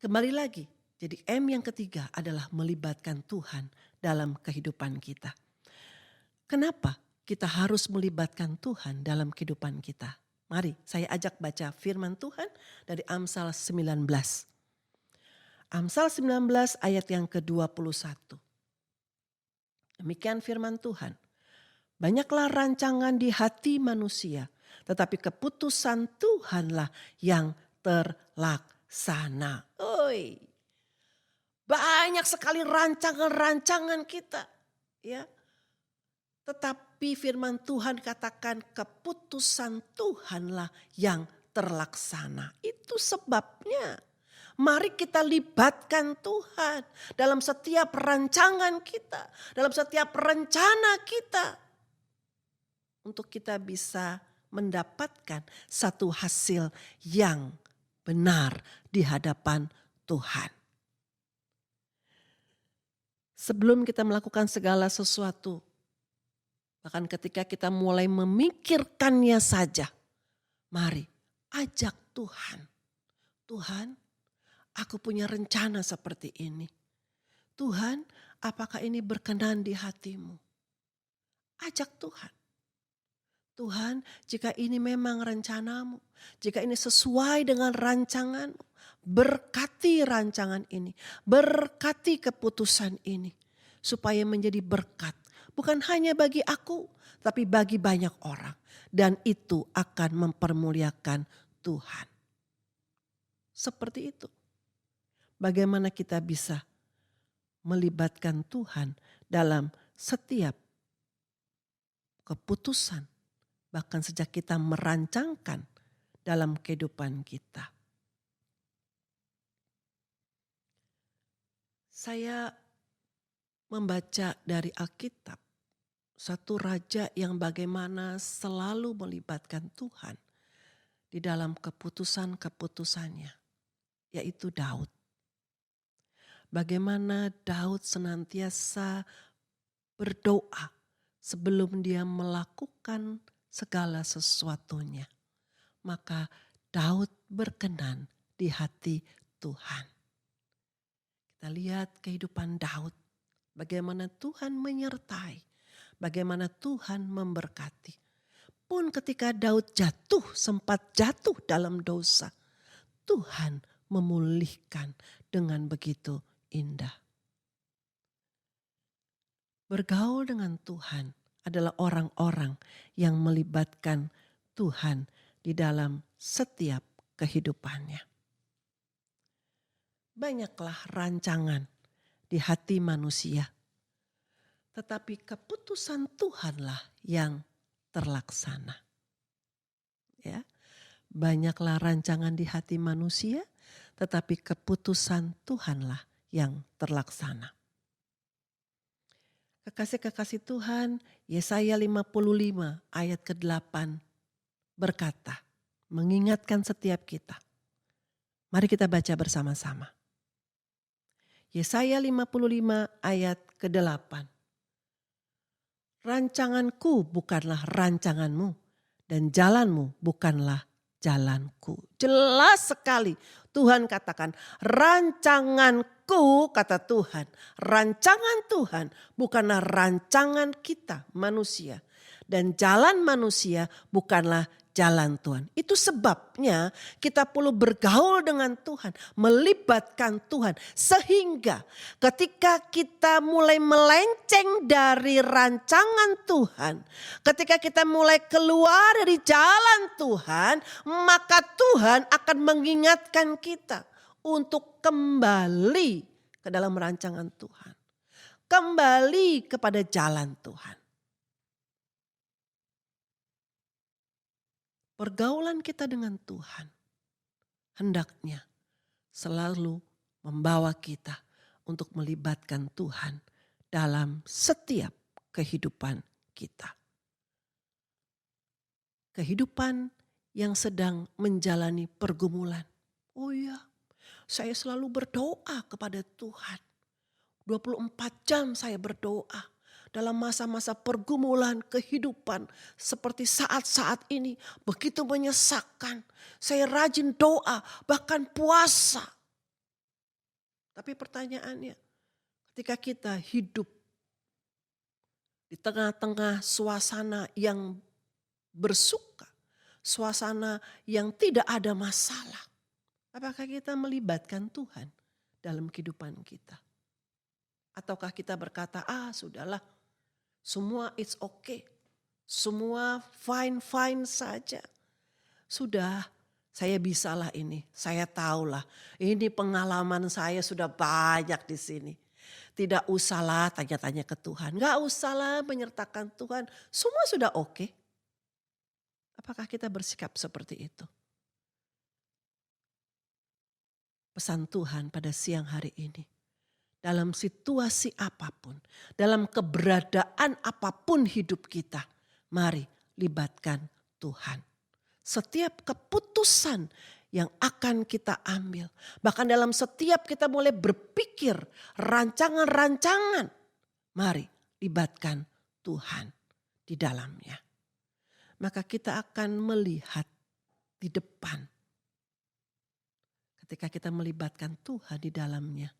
S2: Kembali lagi, jadi M yang ketiga adalah melibatkan Tuhan dalam kehidupan kita. Kenapa kita harus melibatkan Tuhan dalam kehidupan kita? Mari saya ajak baca firman Tuhan dari Amsal 19. Amsal 19 ayat yang ke-21. Demikian firman Tuhan. Banyaklah rancangan di hati manusia, tetapi keputusan Tuhanlah yang terlaksana. Oi. Banyak sekali rancangan-rancangan kita, ya. Tetapi firman Tuhan katakan keputusan Tuhanlah yang terlaksana. Itu sebabnya mari kita libatkan Tuhan dalam setiap rancangan kita, dalam setiap rencana kita. Untuk kita bisa mendapatkan satu hasil yang benar di hadapan Tuhan. Sebelum kita melakukan segala sesuatu, bahkan ketika kita mulai memikirkannya saja, mari ajak Tuhan. Tuhan, aku punya rencana seperti ini. Tuhan, apakah ini berkenan di hatimu? Ajak Tuhan. Tuhan, jika ini memang rencanamu, jika ini sesuai dengan rancanganmu, berkati rancangan ini, berkati keputusan ini, supaya menjadi berkat. Bukan hanya bagi aku, tapi bagi banyak orang. Dan itu akan mempermuliakan Tuhan. Seperti itu. Bagaimana kita bisa melibatkan Tuhan dalam setiap keputusan. Bahkan sejak kita merancangkan dalam kehidupan kita. Saya membaca dari Alkitab. Satu raja yang bagaimana selalu melibatkan Tuhan di dalam keputusan-keputusannya. Yaitu Daud. Bagaimana Daud senantiasa berdoa sebelum dia melakukan segala sesuatunya. Maka Daud berkenan di hati Tuhan. Kita lihat kehidupan Daud. Bagaimana Tuhan menyertai. Bagaimana Tuhan memberkati. Pun ketika Daud sempat jatuh dalam dosa. Tuhan memulihkan dengan begitu indah. Bergaul dengan Tuhan adalah orang-orang yang melibatkan Tuhan di dalam setiap kehidupannya. Banyaklah rancangan di hati manusia. tetapi keputusan Tuhanlah yang terlaksana. Ya, banyaklah rancangan di hati manusia, tetapi keputusan Tuhanlah yang terlaksana. Kekasih-kekasih Tuhan, Yesaya 55 ayat ke-8 berkata, mengingatkan setiap kita. Mari kita baca bersama-sama. Yesaya 55 ayat ke-8. Rancanganku bukanlah rancanganmu, dan jalanmu bukanlah jalanku. Jelas sekali Tuhan katakan, rancanganku, kata Tuhan. Rancangan Tuhan bukanlah rancangan kita manusia. Dan jalan manusia bukanlah jalan Tuhan. Itu sebabnya kita perlu bergaul dengan Tuhan, melibatkan Tuhan. Sehingga ketika kita mulai melenceng dari rancangan Tuhan, ketika kita mulai keluar dari jalan Tuhan, maka Tuhan akan mengingatkan kita untuk kembali ke dalam rancangan Tuhan. Kembali kepada jalan Tuhan. Pergaulan kita dengan Tuhan hendaknya selalu membawa kita untuk melibatkan Tuhan dalam setiap kehidupan kita. Kehidupan yang sedang menjalani pergumulan. Oh iya, saya selalu berdoa kepada Tuhan. 24 jam saya berdoa. Dalam masa-masa pergumulan kehidupan seperti saat-saat ini begitu menyesakkan. Saya rajin doa, bahkan puasa. Tapi pertanyaannya, ketika kita hidup di tengah-tengah suasana yang bersuka, suasana yang tidak ada masalah, apakah kita melibatkan Tuhan dalam kehidupan kita? Ataukah kita berkata, sudahlah, semua it's okay. Semua fine-fine saja. Sudah, saya bisalah ini. Saya tahulah. Ini pengalaman saya sudah banyak di sini. Tidak usahlah tanya-tanya ke Tuhan. Gak usahlah menyertakan Tuhan. Semua sudah oke. Apakah kita bersikap seperti itu? Pesan Tuhan pada siang hari ini. Dalam situasi apapun, dalam keberadaan apapun hidup kita, mari libatkan Tuhan. Setiap keputusan yang akan kita ambil, bahkan dalam setiap kita mulai berpikir rancangan-rancangan, mari libatkan Tuhan di dalamnya. Maka kita akan melihat di depan. Ketika kita melibatkan Tuhan di dalamnya,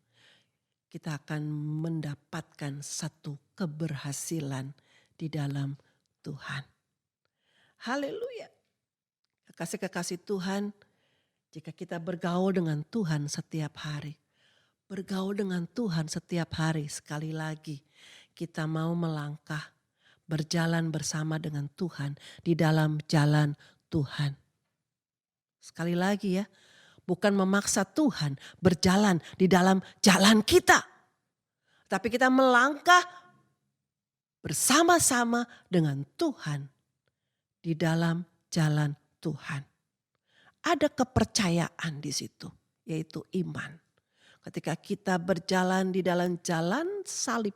S2: kita akan mendapatkan satu keberhasilan di dalam Tuhan. Haleluya. Kekasih-kekasih Tuhan, jika kita bergaul dengan Tuhan setiap hari. Bergaul dengan Tuhan setiap hari, sekali lagi kita mau melangkah, berjalan bersama dengan Tuhan di dalam jalan Tuhan. Sekali lagi ya, bukan memaksa Tuhan berjalan di dalam jalan kita. Tapi kita melangkah bersama-sama dengan Tuhan di dalam jalan Tuhan. Ada kepercayaan di situ, yaitu iman. Ketika kita berjalan di dalam jalan salib,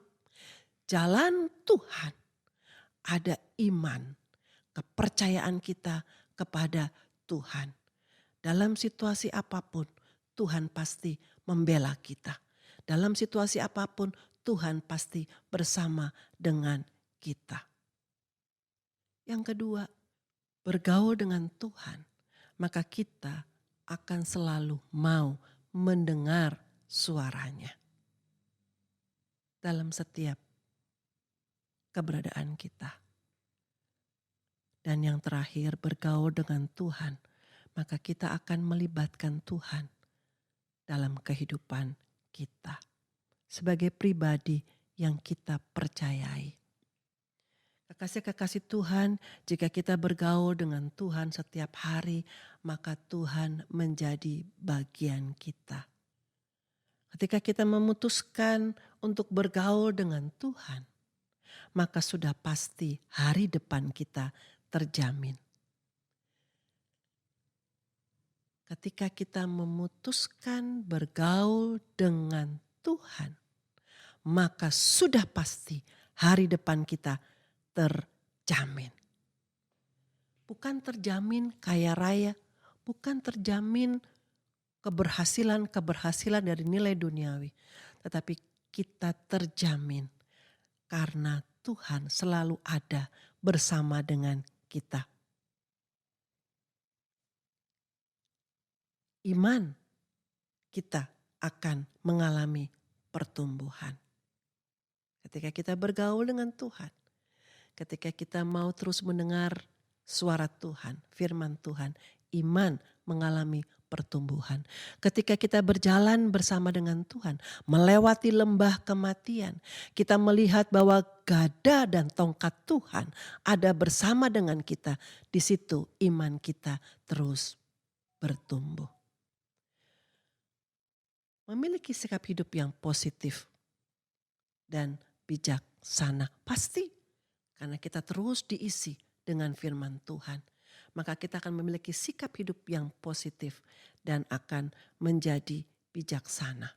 S2: jalan Tuhan, ada iman, kepercayaan kita kepada Tuhan. Dalam situasi apapun, Tuhan pasti membela kita. Dalam situasi apapun, Tuhan pasti bersama dengan kita. Yang kedua, bergaul dengan Tuhan, maka kita akan selalu mau mendengar suaranya. Dalam setiap keberadaan kita. Dan yang terakhir, bergaul dengan Tuhan, maka kita akan melibatkan Tuhan dalam kehidupan kita sebagai pribadi yang kita percayai. Kekasih-kekasih Tuhan, jika kita bergaul dengan Tuhan setiap hari, maka Tuhan menjadi bagian kita. Ketika kita memutuskan untuk bergaul dengan Tuhan, maka sudah pasti hari depan kita terjamin. Ketika kita memutuskan bergaul dengan Tuhan, maka sudah pasti hari depan kita terjamin. Bukan terjamin kaya raya, bukan terjamin keberhasilan dari nilai duniawi, tetapi kita terjamin karena Tuhan selalu ada bersama dengan kita. Iman kita akan mengalami pertumbuhan. Ketika kita bergaul dengan Tuhan, ketika kita mau terus mendengar suara Tuhan, firman Tuhan, iman mengalami pertumbuhan. Ketika kita berjalan bersama dengan Tuhan, melewati lembah kematian, kita melihat bahwa gada dan tongkat Tuhan ada bersama dengan kita. Di situ iman kita terus bertumbuh. Memiliki sikap hidup yang positif dan bijaksana pasti, karena kita terus diisi dengan firman Tuhan, maka kita akan memiliki sikap hidup yang positif dan akan menjadi bijaksana.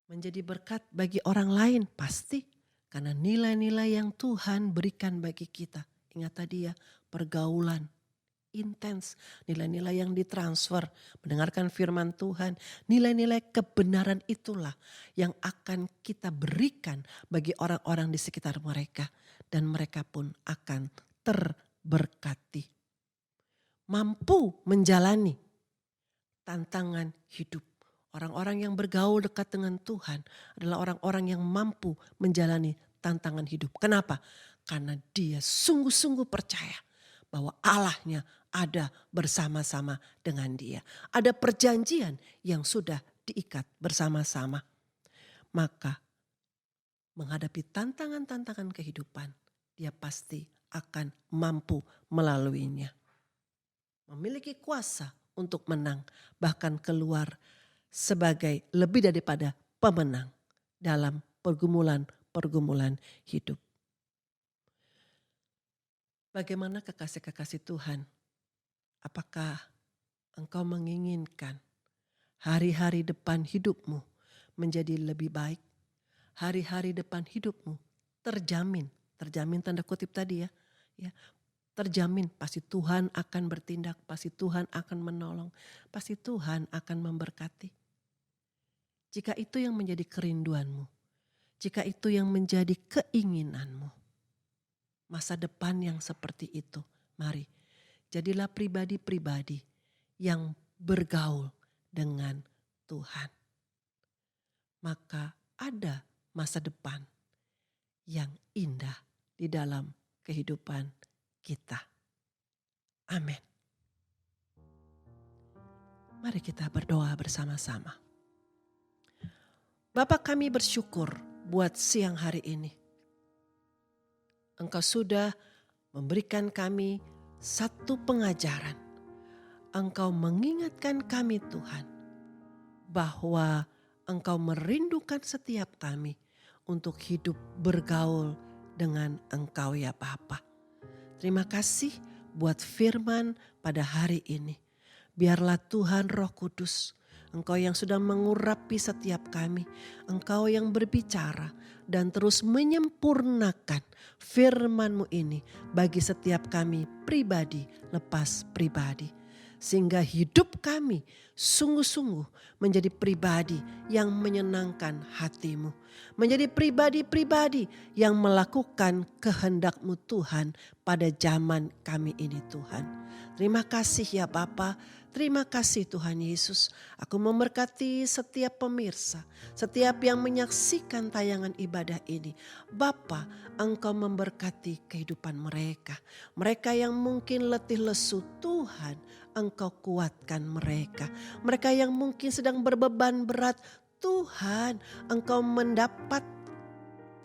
S2: Menjadi berkat bagi orang lain pasti, karena nilai-nilai yang Tuhan berikan bagi kita. Ingat tadi ya, pergaulan intens, nilai-nilai yang ditransfer, mendengarkan firman Tuhan, nilai-nilai kebenaran itulah yang akan kita berikan bagi orang-orang di sekitar mereka, dan mereka pun akan terberkati. Mampu menjalani tantangan hidup. Orang-orang yang bergaul dekat dengan Tuhan adalah orang-orang yang mampu menjalani tantangan hidup. Kenapa? Karena dia sungguh-sungguh percaya bahwa Allahnya ada bersama-sama dengan dia. Ada perjanjian yang sudah diikat bersama-sama. Maka menghadapi tantangan-tantangan kehidupan, dia pasti akan mampu melaluinya. Memiliki kuasa untuk menang, bahkan keluar sebagai lebih daripada pemenang dalam pergumulan-pergumulan hidup. Bagaimana kekasih-kekasih Tuhan? Apakah engkau menginginkan hari-hari depan hidupmu menjadi lebih baik? Hari-hari depan hidupmu terjamin tanda kutip tadi ya, terjamin pasti Tuhan akan bertindak, pasti Tuhan akan menolong, pasti Tuhan akan memberkati. Jika itu yang menjadi kerinduanmu, jika itu yang menjadi keinginanmu, masa depan yang seperti itu, mari jadilah pribadi-pribadi yang bergaul dengan Tuhan. Maka ada masa depan yang indah di dalam kehidupan kita. Amin. Mari kita berdoa bersama-sama. Bapa, kami bersyukur buat siang hari ini. Engkau sudah memberikan kami satu pengajaran. Engkau mengingatkan kami Tuhan, bahwa Engkau merindukan setiap kami untuk hidup bergaul dengan Engkau ya Bapa. Terima kasih buat firman pada hari ini. Biarlah Tuhan Roh Kudus, Engkau yang sudah mengurapi setiap kami, Engkau yang berbicara dan terus menyempurnakan firman-Mu ini bagi setiap kami pribadi lepas pribadi. Sehingga hidup kami sungguh-sungguh menjadi pribadi yang menyenangkan hati-Mu. Menjadi pribadi-pribadi yang melakukan kehendak-Mu Tuhan pada zaman kami ini Tuhan. Terima kasih ya Bapa. Terima kasih Tuhan Yesus. Aku memberkati setiap pemirsa, setiap yang menyaksikan tayangan ibadah ini. Bapa, Engkau memberkati kehidupan mereka. Mereka yang mungkin letih lesu, Tuhan, Engkau kuatkan mereka. Mereka yang mungkin sedang berbeban berat, Tuhan, Engkau mendapat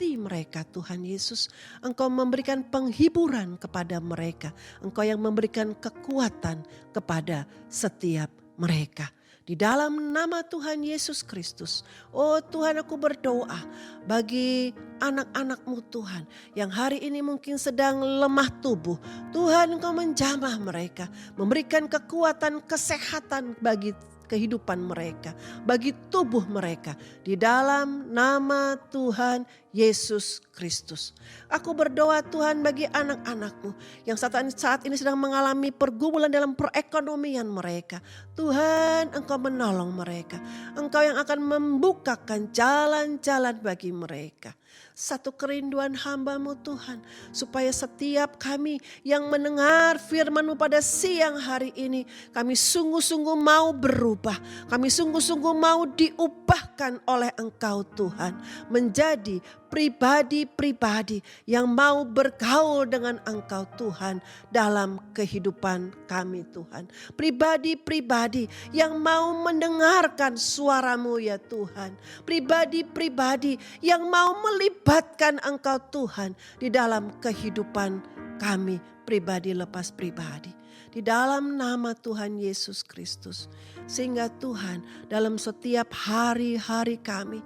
S2: mereka Tuhan Yesus. Engkau memberikan penghiburan kepada mereka. Engkau yang memberikan kekuatan kepada setiap mereka. Di dalam nama Tuhan Yesus Kristus. Oh Tuhan, aku berdoa bagi anak-anak-Mu Tuhan yang hari ini mungkin sedang lemah tubuh. Tuhan, Engkau menjamah mereka, memberikan kekuatan, kesehatan bagi kehidupan mereka, bagi tubuh mereka, di dalam nama Tuhan Yesus Kristus. Aku berdoa Tuhan bagi anak-anak-Mu yang saat ini sedang mengalami pergumulan dalam perekonomian mereka. Tuhan, Engkau menolong mereka. Engkau yang akan membukakan jalan-jalan bagi mereka. Satu kerinduan hamba-Mu Tuhan, supaya setiap kami yang mendengar firman-Mu pada siang hari ini, kami sungguh-sungguh mau berubah. Kami sungguh-sungguh mau diubahkan oleh Engkau Tuhan, menjadi pribadi-pribadi yang mau bergaul dengan Engkau Tuhan dalam kehidupan kami Tuhan. Pribadi-pribadi yang mau mendengarkan suara-Mu ya Tuhan. Pribadi-pribadi yang mau melibatkan Engkau Tuhan di dalam kehidupan kami pribadi lepas pribadi. Di dalam nama Tuhan Yesus Kristus. Sehingga Tuhan dalam setiap hari-hari kami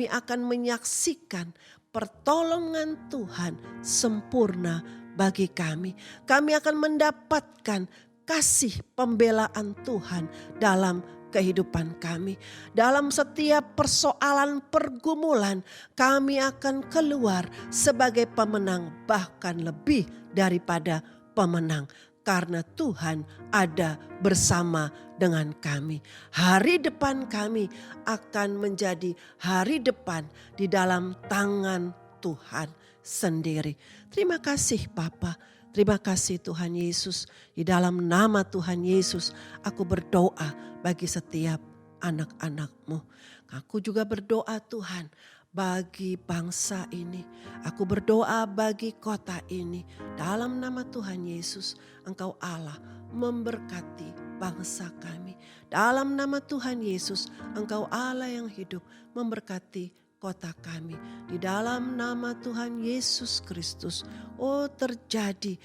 S2: akan menyaksikan pertolongan Tuhan sempurna bagi kami. Kami akan mendapatkan kasih pembelaan Tuhan dalam kehidupan kami. Dalam setiap persoalan pergumulan kami akan keluar sebagai pemenang, bahkan lebih daripada pemenang. Karena Tuhan ada bersama dengan kami. Hari depan kami akan menjadi hari depan di dalam tangan Tuhan sendiri. Terima kasih Bapa. Terima kasih Tuhan Yesus. Di dalam nama Tuhan Yesus aku berdoa bagi setiap anak-anak-Mu. Aku juga berdoa Tuhan bagi bangsa ini. Aku berdoa bagi kota ini. Dalam nama Tuhan Yesus, Engkau Allah memberkati bangsa kami. Dalam nama Tuhan Yesus, Engkau Allah yang hidup memberkati kota kami. Di dalam nama Tuhan Yesus Kristus, oh terjadi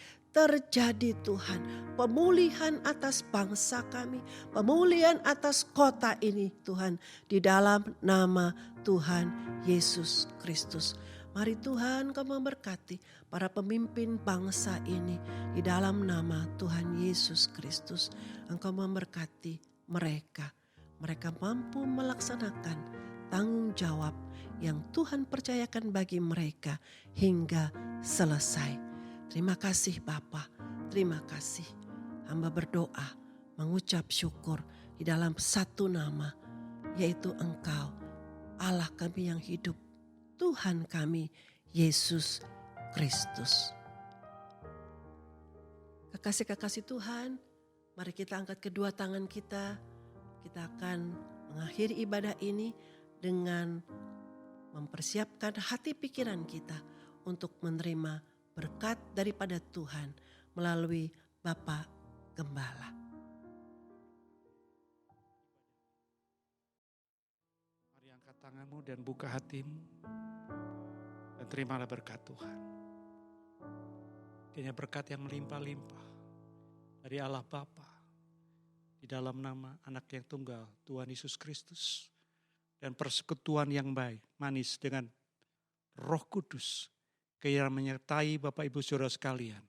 S2: Tuhan pemulihan atas bangsa kami, pemulihan atas kota ini Tuhan, di dalam nama Tuhan Yesus Kristus. Mari Tuhan Kau memberkati para pemimpin bangsa ini di dalam nama Tuhan Yesus Kristus. Engkau memberkati mereka. Mereka mampu melaksanakan tanggung jawab yang Tuhan percayakan bagi mereka hingga selesai. Terima kasih Bapa, terima kasih. Hamba berdoa, mengucap syukur di dalam satu nama, yaitu Engkau, Allah kami yang hidup, Tuhan kami, Yesus Kristus. Kekasih-kekasih Tuhan, mari kita angkat kedua tangan kita. Kita akan mengakhiri ibadah ini dengan mempersiapkan hati pikiran kita untuk menerima berkat daripada Tuhan melalui Bapa Gembala.
S3: Mari angkat tanganmu dan buka hatimu dan terimalah berkat Tuhan. Kiranya berkat yang melimpah-limpah dari Allah Bapa di dalam nama Anak yang tunggal Tuhan Yesus Kristus dan persekutuan yang baik, manis dengan Roh Kudus kiranya menyertai Bapak Ibu Saudara sekalian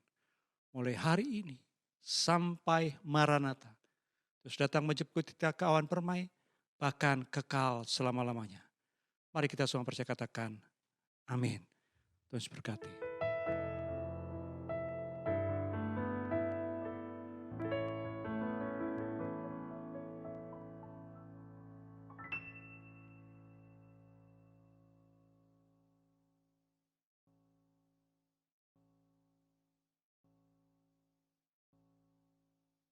S3: mulai hari ini sampai Maranatha. Terus datang menjemput kita ke awan permai, bahkan kekal selama-lamanya. Mari kita semua percaya katakan amin. Tuhan berkati.